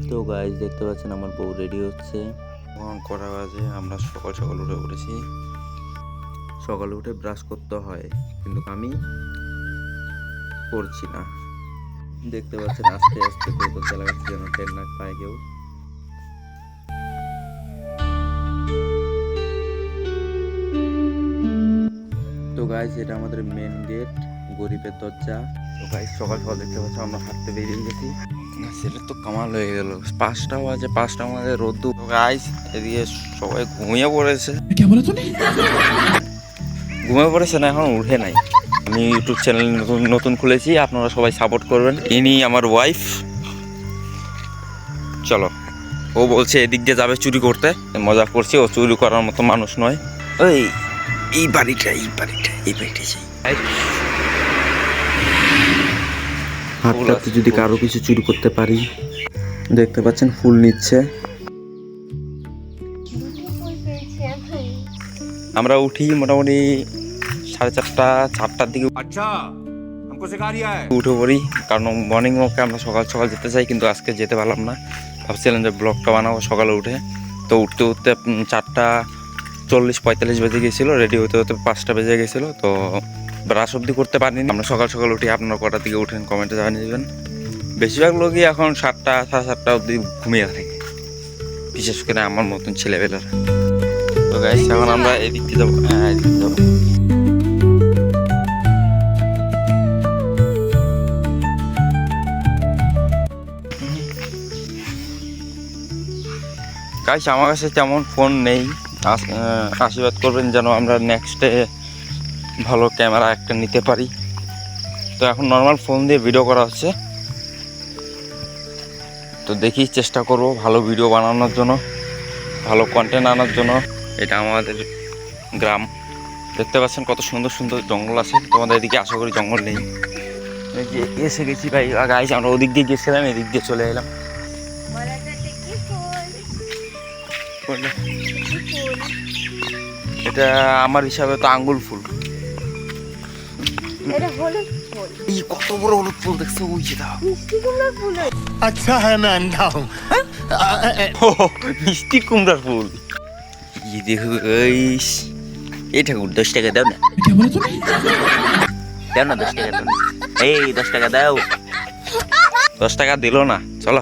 তো গাইস দেখতে পাচ্ছেন আমার বউ রেডি হচ্ছে। এখন কটা বাজে, আমরা সকাল সকাল উঠে পড়েছি। সকালে উঠে ব্রাশ করতে হয়, কিন্তু আমি করছি না। দেখতে পাচ্ছেন আস্তে আস্তে দরজা লাগাচ্ছে যেন টের না পায় কেউ। তো গাইস এটা আমাদের মেন গেট, গরিবের দরজা। তো গাইস সকাল সকাল দেখতে পাচ্ছ আমরা হাঁটতে বেরিয়ে গেছি। সেটা তো কামাল হয়ে গেল, 5টা বাজে, 5টা আমাদের রোদ্দুর। তো গাইস এদিকে সবাই ঘুমিয়ে পড়েছে। ঘুমিয়ে পড়েছে না, এখন উঠে নাই। আমি ইউটিউব চ্যানেল নতুন খুলেছি, আপনারা সবাই সাপোর্ট করবেন। ইনি আমার ওয়াইফ। চলো, ও বলছে এদিক দিয়ে যাবে চুরি করতে, মজা করছি, ও চুরি করার মতো মানুষ নয়। ওই এই বাড়িটা হাঁটতে যদি কারো কিছু চুরি করতে পারি। দেখতে পাচ্ছেন ফুল নিচ্ছে। আমরা উঠি মোটামুটি 4:30-4টার দিকে উঠে পড়ি, কারণ মর্নিং ওয়াকে আমরা সকাল সকাল যেতে চাই, কিন্তু আজকে যেতে পারলাম না। ভাবছিলাম যে ব্লগটা বানাবো সকালে উঠে। তো উঠতে উঠতে 4:40-45 বেজে গেছিলো, রেডি হতে হতে 5টা বেজে গেছিলো। তো ব্রাশ অবধি করতে পারিনি। আমরা সকাল সকাল উঠি, আপনারা কটার দিকে উঠেন কমেন্টে জানিয়ে দেবেন। বেশিরভাগ লোকই এখন 7টা-7:30 অবধি ঘুমিয়ে থাকে, বিশেষ করে আমার মতন ছেলেবেলারা। তো গাইস এখন আমরা এদিক দিয়ে যাবো। হ্যাঁ, এদিক দিয়ে যাবো। গাইস আমার কাছে তেমন ফোন নেই, আশীর্বাদ করবেন যেন আমরা নেক্সটে ভালো ক্যামেরা একটা নিতে পারি। তো এখন নর্মাল ফোন দিয়ে ভিডিও করা হচ্ছে। তো দেখি চেষ্টা করব ভালো ভিডিও বানানোর জন্য, ভালো কন্টেন্ট আনার জন্য। এটা আমাদের গ্রাম, দেখতে পাচ্ছেন কত সুন্দর সুন্দর জঙ্গল আছে। তোমাদের এদিকে আশা করি জঙ্গল নেই। এই যে এসে গেছি ভাই। গাইস আমরা ওদিক দিয়ে গেছিলাম, এদিক দিয়ে চলে এলাম। এটা আমার হিসাবে তো আঙ্গুল ফুল। এটা হলুদ ফুল। এই কত বড় হলুদ ফুল দেখছো, ওই যে দাও। মিষ্টি কুমড়ার ফুল। अच्छा है मैं अंधा हूँ। মিষ্টি কুমড়ার ফুল। এই দেখো গাইস, এই ঠাকুর 10 টাকা দাও না। দাও না 10 টাকা দাও। এই 10 টাকা দাও। 10 টাকা দিল না, চলো।